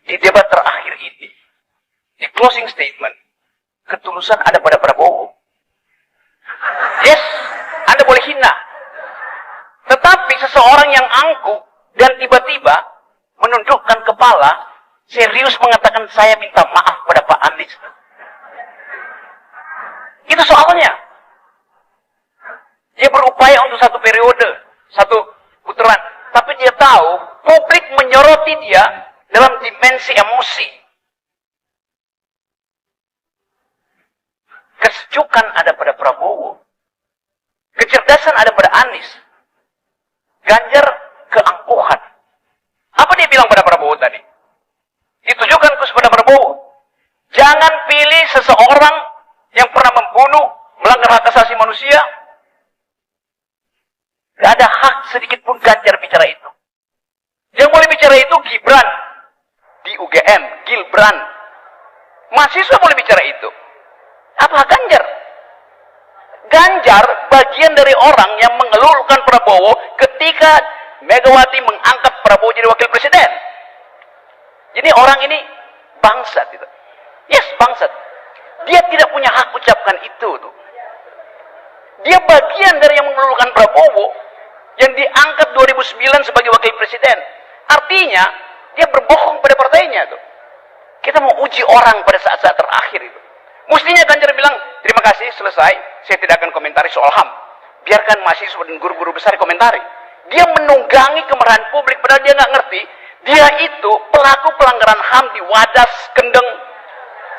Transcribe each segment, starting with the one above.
di debat terakhir ini, di closing statement, ketulusan ada pada Prabowo. Yes, Anda boleh hina. Tetapi seseorang yang angkuh dan tiba-tiba menundukkan kepala, serius mengatakan saya minta maaf pada Pak Anies. Itu soalnya. Dia berupaya untuk satu periode, satu putaran. Tapi dia tahu, publik menyoroti dia dalam dimensi emosi. Kesejukan ada pada Prabowo. Kecerdasan ada pada Anies. Ganjar keangkuhan. Apa dia bilang pada Prabowo tadi? Ditujukan kepada Prabowo. Jangan pilih seseorang yang pernah membunuh, melanggar hak asasi manusia. Gak ada hak sedikit pun Ganjar bicara itu. Yang boleh bicara itu Gibran. Di UGM, Gilbran. Mahasiswa boleh bicara itu. Apa Ganjar? Ganjar bagian dari orang yang mengeluhkan Prabowo ketika Megawati mengangkat Prabowo jadi wakil presiden. Jadi orang ini bangsat itu. Yes, bangsat. Dia tidak punya hak ucapkan itu tuh. Dia bagian dari yang mengeluhkan Prabowo yang diangkat 2009 sebagai wakil presiden. Artinya dia berbohong pada partainya tuh. Kita mau uji orang pada saat-saat terakhir itu. Mestinya Ganjar bilang, terima kasih, selesai. Saya tidak akan komentari soal HAM. Biarkan mahasiswa dan guru-guru besar komentari. Dia menunggangi kemarahan publik, padahal dia nggak ngerti. Dia itu pelaku pelanggaran HAM di Wadas, Kendeng.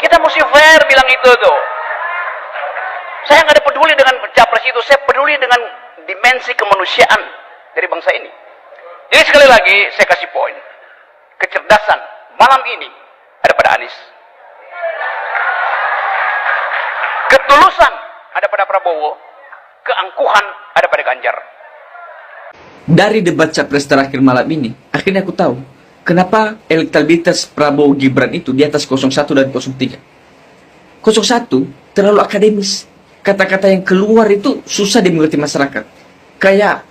Kita mesti fair bilang itu tuh. Saya nggak ada peduli dengan capres itu. Saya peduli dengan dimensi kemanusiaan dari bangsa ini. Jadi sekali lagi, saya kasih poin. Kecerdasan malam ini ada pada Anies. Ketulusan ada pada Prabowo, keangkuhan ada pada Ganjar. Dari debat capres terakhir malam ini, akhirnya aku tahu kenapa elektabilitas Prabowo Gibran itu di atas 01 dan 03. 01 terlalu akademis. Kata-kata yang keluar itu susah dimengerti masyarakat. Kayak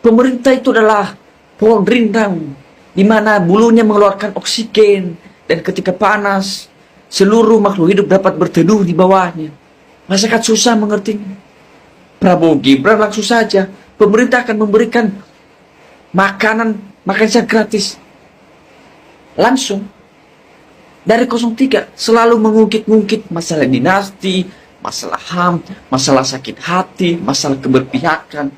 pemerintah itu adalah pohon rindang di mana bulunya mengeluarkan oksigen dan ketika panas seluruh makhluk hidup dapat berteduh di bawahnya. Masyarakat susah mengertinya. Prabowo Gibran langsung saja. Pemerintah akan memberikan makan siang gratis. Langsung. Dari 03 selalu mengungkit-ungkit masalah dinasti, masalah HAM, masalah sakit hati, masalah keberpihakan.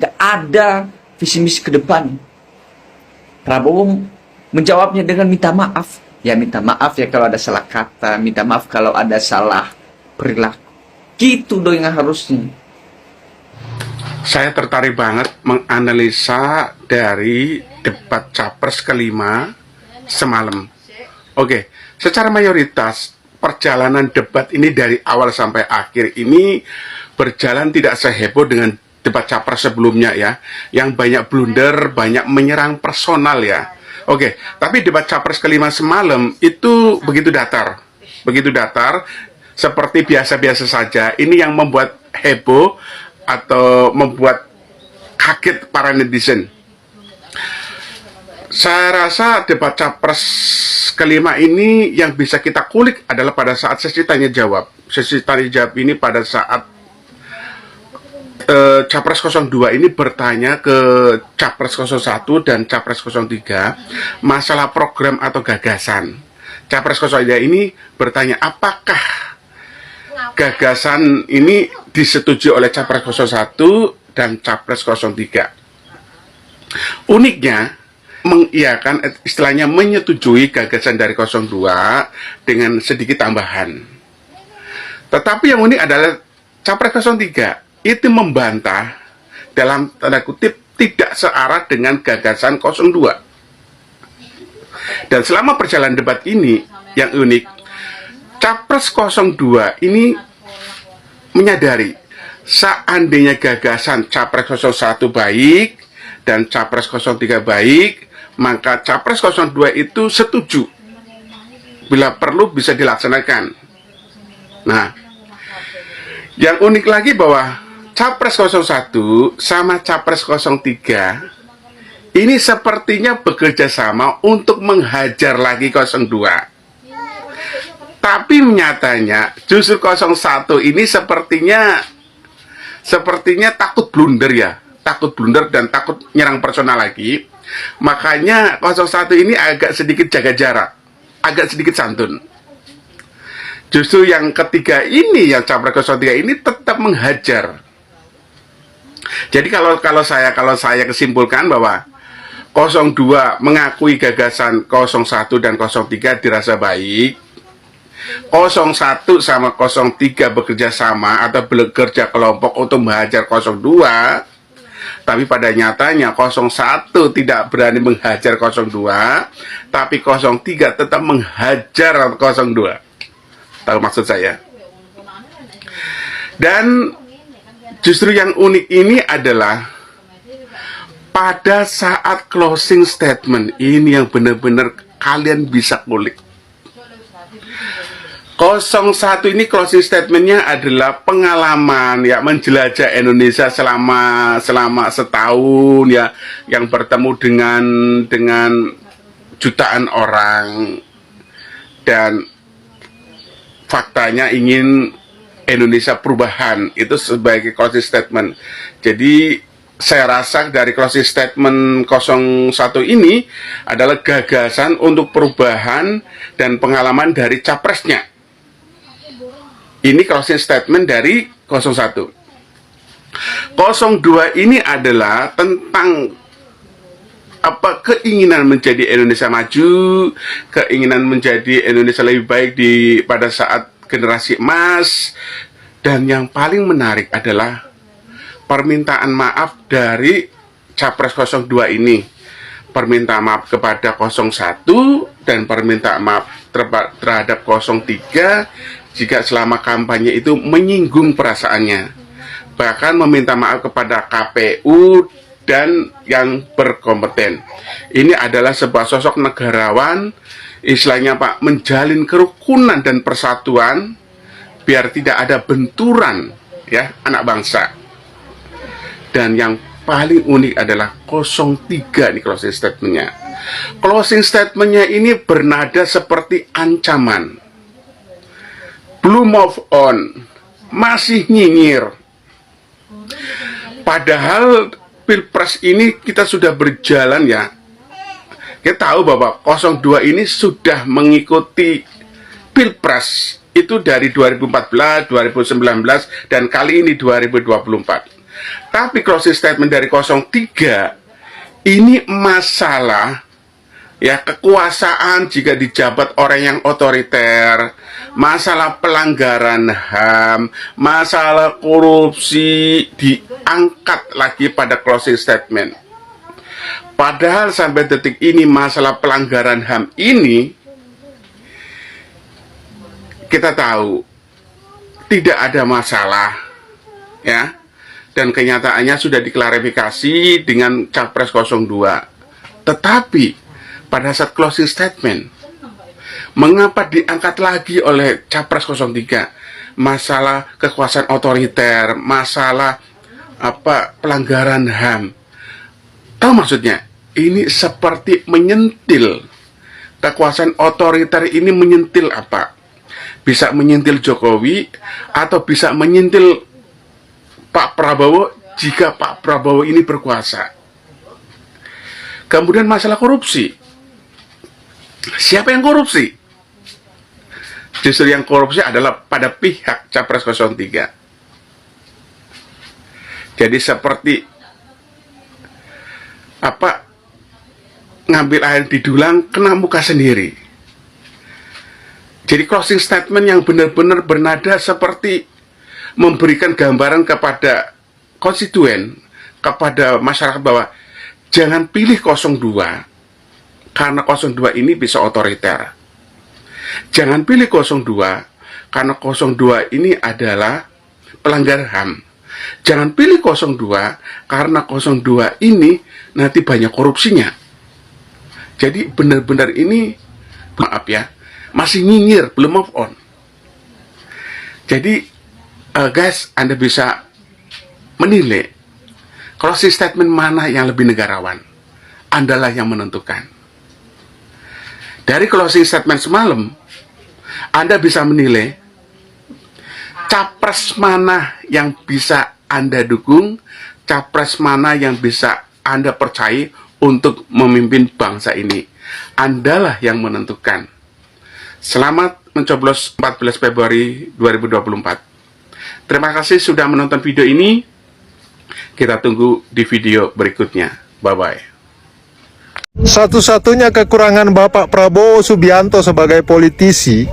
Gak ada visi misi ke depan. Prabowo menjawabnya dengan minta maaf. Ya minta maaf ya kalau ada salah kata, minta maaf kalau ada salah perilaku. Gitu dong yang harusnya. Saya tertarik banget menganalisa dari debat capres kelima semalam. Oke, secara mayoritas perjalanan debat ini dari awal sampai akhir ini berjalan tidak seheboh dengan debat capres sebelumnya ya, yang banyak blunder, banyak menyerang personal ya. Oke, tapi debat capres kelima semalam itu begitu datar, seperti biasa-biasa saja. Ini yang membuat heboh atau membuat kaget para netizen. Saya rasa debat capres kelima ini yang bisa kita kulik adalah pada saat sesi tanya jawab. Sesi tanya jawab ini pada saat Capres 02 ini bertanya ke Capres 01 dan Capres 03 masalah program atau gagasan. Capres 03 ini bertanya apakah gagasan ini disetujui oleh Capres 01 dan Capres 03. Uniknya, mengiyakan istilahnya menyetujui gagasan dari 02 dengan sedikit tambahan. Tetapi yang unik adalah Capres 03 itu membantah dalam tanda kutip tidak searah dengan gagasan 02. Dan selama perjalanan debat ini yang unik, Capres 02 ini menyadari seandainya gagasan Capres 01 baik dan Capres 03 baik, maka Capres 02 itu setuju bila perlu bisa dilaksanakan. Nah, yang unik lagi bahwa Capres 01 sama Capres 03 ini sepertinya bekerja sama untuk menghajar lagi 02. Tapi nyatanya justru 01 ini sepertinya takut blunder ya. Takut blunder dan takut nyerang personal lagi. Makanya 01 ini agak sedikit jaga jarak. Agak sedikit santun. Justru yang ketiga ini, yang capres 03 ini tetap menghajar. Jadi kalau saya kesimpulkan bahwa 02 mengakui gagasan 01 dan 03 dirasa baik. 01 sama 03 bekerja sama atau bekerja kelompok untuk menghajar 02, tapi pada nyatanya 01 tidak berani menghajar 02, tapi 03 tetap menghajar 02. Tahu maksud saya? Dan justru yang unik ini adalah pada saat closing statement ini yang benar-benar kalian bisa kulik. 01 ini closing statementnya adalah pengalaman ya, menjelajah Indonesia selama setahun ya, yang bertemu dengan jutaan orang, dan faktanya ingin Indonesia perubahan. Itu sebagai closing statement. Jadi saya rasa dari closing statement 01 ini adalah gagasan untuk perubahan dan pengalaman dari capresnya. Ini closing statement dari 01. 02 ini adalah tentang keinginan menjadi Indonesia maju, keinginan menjadi Indonesia lebih baik pada saat generasi emas, dan yang paling menarik adalah permintaan maaf dari capres 02 ini. Permintaan maaf kepada 01 dan permintaan maaf terhadap 03 jika selama kampanye itu menyinggung perasaannya. Bahkan meminta maaf kepada KPU dan yang berkompeten. Ini adalah sebuah sosok negarawan, istilahnya Pak, menjalin kerukunan dan persatuan biar tidak ada benturan ya anak bangsa. Dan yang paling unik adalah 03 nih closing statementnya. Closing statementnya ini bernada seperti ancaman. Belum move on, masih nyinyir. Padahal Pilpres ini kita sudah berjalan ya. Kita tahu bahwa 02 ini sudah mengikuti Pilpres itu dari 2014, 2019, dan kali ini 2024. Tapi closing statement dari 03 ini masalah ya kekuasaan jika dijabat orang yang otoriter, masalah pelanggaran HAM, masalah korupsi diangkat lagi pada closing statement. Padahal sampai detik ini masalah pelanggaran HAM ini kita tahu tidak ada masalah ya, dan kenyataannya sudah diklarifikasi dengan Capres 02. Tetapi pada saat closing statement, mengapa diangkat lagi oleh Capres 03 masalah kekuasaan otoriter, masalah pelanggaran HAM? Tahu maksudnya? Ini seperti menyentil. Kekuasaan otoriter ini menyentil apa? Bisa menyentil Jokowi atau bisa menyentil Pak Prabowo jika Pak Prabowo ini berkuasa. Kemudian masalah korupsi. Siapa yang korupsi? Justru yang korupsi adalah pada pihak Capres 03. Jadi seperti ngambil air di dulang kena muka sendiri. Jadi closing statement yang benar-benar bernada seperti memberikan gambaran kepada konstituen, kepada masyarakat bahwa jangan pilih 02 karena 02 ini bisa otoriter. Jangan pilih 02 karena 02 ini adalah pelanggar HAM. Jangan pilih 02 karena 02 ini nanti banyak korupsinya. Jadi benar-benar ini, maaf ya, masih nyinyir, belum move on. Jadi guys, Anda bisa menilai closing statement mana yang lebih negarawan. Andalah yang menentukan. Dari closing statement semalam, Anda bisa menilai capres mana yang bisa Anda dukung, capres mana yang bisa Anda percaya untuk memimpin bangsa ini. Andalah yang menentukan. Selamat mencoblos 14 Februari 2024. Terima kasih sudah menonton video ini. Kita tunggu di video berikutnya. Bye-bye. Satu-satunya kekurangan Bapak Prabowo Subianto sebagai politisi,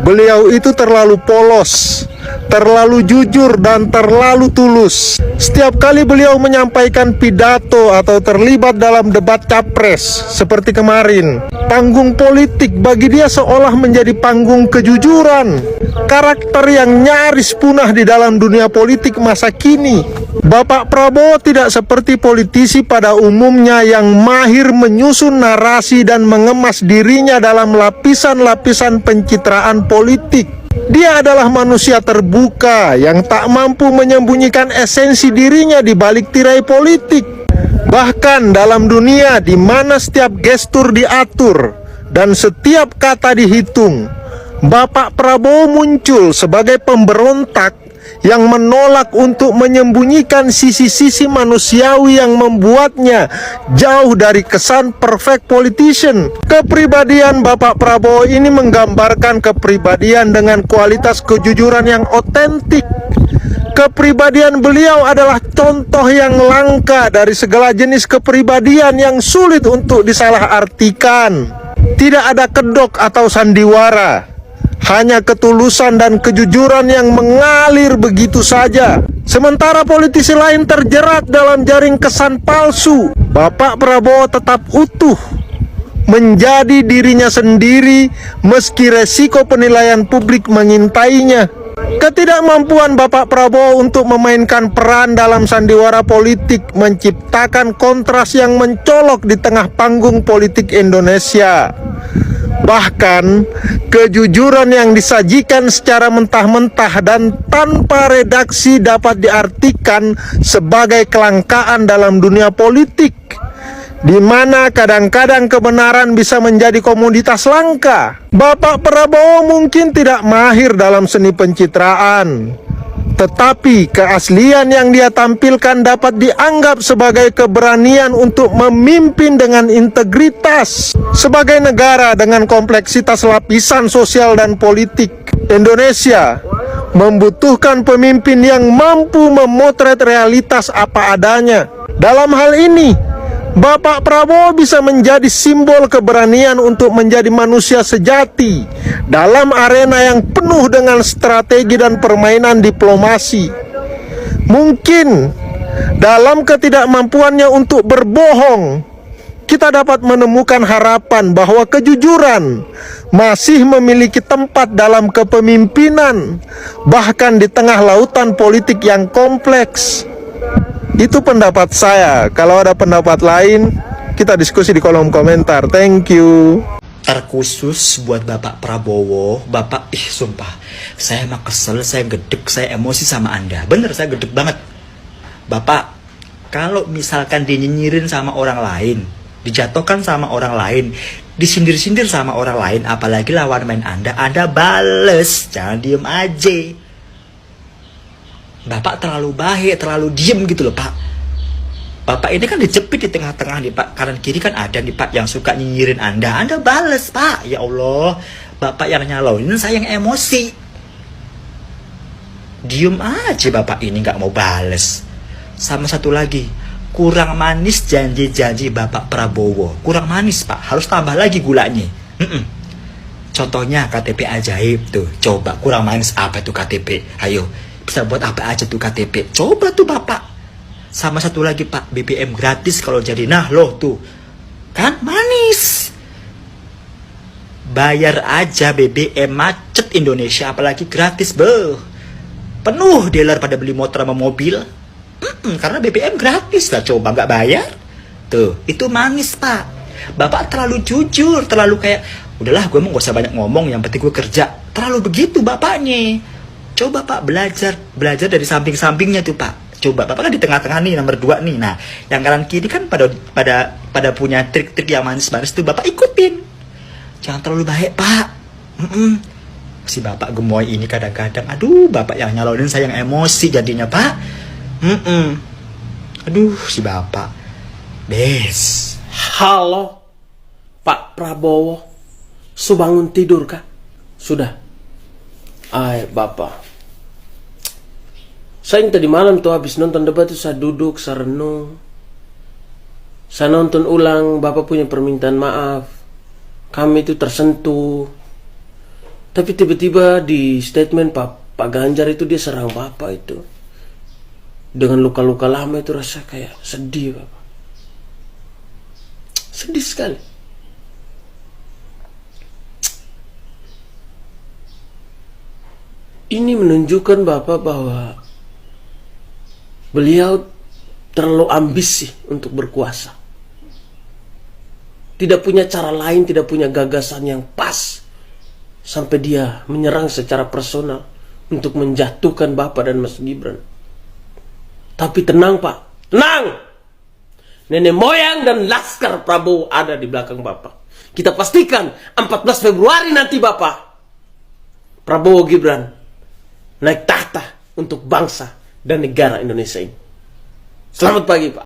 beliau itu terlalu polos, terlalu jujur, dan terlalu tulus. Setiap kali beliau menyampaikan pidato atau terlibat dalam debat capres seperti kemarin, panggung politik bagi dia seolah menjadi panggung kejujuran, karakter yang nyaris punah di dalam dunia politik masa kini. Bapak Prabowo tidak seperti politisi pada umumnya yang mahir menyusun narasi dan mengemas dirinya dalam lapisan-lapisan pencitraan politik. Dia adalah manusia terbuka yang tak mampu menyembunyikan esensi dirinya di balik tirai politik. Bahkan dalam dunia di mana setiap gestur diatur dan setiap kata dihitung, Bapak Prabowo muncul sebagai pemberontak yang menolak untuk menyembunyikan sisi-sisi manusiawi yang membuatnya jauh dari kesan perfect politician. Kepribadian Bapak Prabowo ini menggambarkan kepribadian dengan kualitas kejujuran yang otentik. Kepribadian beliau adalah contoh yang langka dari segala jenis kepribadian yang sulit untuk disalahartikan. Tidak ada kedok atau sandiwara, hanya ketulusan dan kejujuran yang mengalir begitu saja. Sementara politisi lain terjerat dalam jaring kesan palsu, Bapak Prabowo tetap utuh menjadi dirinya sendiri meski resiko penilaian publik mengintainya. Ketidakmampuan Bapak Prabowo untuk memainkan peran dalam sandiwara politik menciptakan kontras yang mencolok di tengah panggung politik Indonesia. Bahkan, kejujuran yang disajikan secara mentah-mentah dan tanpa redaksi dapat diartikan sebagai kelangkaan dalam dunia politik, di mana kadang-kadang kebenaran bisa menjadi komoditas langka. Bapak Prabowo mungkin tidak mahir dalam seni pencitraan, tetapi keaslian yang dia tampilkan dapat dianggap sebagai keberanian untuk memimpin dengan integritas. Sebagai negara dengan kompleksitas lapisan sosial dan politik, Indonesia membutuhkan pemimpin yang mampu memotret realitas apa adanya. Dalam hal ini, Bapak Prabowo bisa menjadi simbol keberanian untuk menjadi manusia sejati dalam arena yang penuh dengan strategi dan permainan diplomasi. Mungkin dalam ketidakmampuannya untuk berbohong, kita dapat menemukan harapan bahwa kejujuran masih memiliki tempat dalam kepemimpinan, bahkan di tengah lautan politik yang kompleks. Itu pendapat saya. Kalau ada pendapat lain, kita diskusi di kolom komentar. Thank you. Terkhusus buat Bapak Prabowo, Bapak, sumpah, saya mah kesel, saya gedek, saya emosi sama Anda. Bener, saya gedek banget. Bapak, kalau misalkan dinyinyirin sama orang lain, dijatuhkan sama orang lain, disindir-sindir sama orang lain, apalagi lawan main Anda bales, jangan diem aja. Bapak terlalu baik, terlalu diem gitu loh Pak. Bapak ini kan dijepit di tengah-tengah nih Pak. Kanan kiri kan ada nih Pak yang suka nyinyirin Anda bales Pak. Ya Allah, Bapak yang nyalonin, saya yang emosi. Diem aja Bapak ini nggak mau bales. Sama satu lagi, kurang manis janji-janji Bapak Prabowo. Kurang manis Pak, harus tambah lagi gulanya. Contohnya KTP ajaib tuh. Coba kurang manis apa tuh KTP? Ayo, bisa buat apa aja tuh KTP? Coba tuh Bapak. Sama satu lagi Pak, BBM gratis kalau jadi. Nah loh tuh, kan manis. Bayar aja BBM, macet Indonesia, apalagi gratis penuh dealer pada beli motor sama mobil. Karena BBM gratis lah, coba nggak bayar. Tuh, itu manis Pak. Bapak terlalu jujur, terlalu kayak, udahlah gue mau gak usah banyak ngomong, yang penting gue kerja. Terlalu begitu Bapaknya. Coba Pak belajar dari samping-sampingnya tuh Pak. Coba Bapak kan di tengah-tengah nih, nomor 2 nih. Nah, yang kanan kiri kan pada pada punya trik-trik yang manis-manis tuh Bapak ikutin. Jangan terlalu baik, Pak. Si Bapak gemoy ini kadang-kadang, aduh, Bapak yang nyalonin saya yang emosi jadinya, Pak. Aduh, si Bapak. Des. Halo, Pak Prabowo. Bangun tidur kah? Sudah. Bapak. Saya tadi malam tuh habis nonton debat tuh saya duduk, saya renung. Saya nonton ulang, Bapak punya permintaan maaf. Kami itu tersentuh. Tapi tiba-tiba di statement Pak Ganjar itu dia serang Bapak itu. Dengan luka-luka lama itu rasa kayak sedih, Bapak. Sedih sekali. Ini menunjukkan Bapak bahwa beliau terlalu ambisi untuk berkuasa. Tidak punya cara lain, tidak punya gagasan yang pas. Sampai dia menyerang secara personal untuk menjatuhkan Bapak dan Mas Gibran. Tapi tenang, Pak. Tenang! Nenek moyang dan Laskar Prabowo ada di belakang Bapak. Kita pastikan 14 Februari nanti Bapak, Prabowo Gibran naik tahta untuk bangsa dan negara Indonesia ini. Selamat pagi, Pak.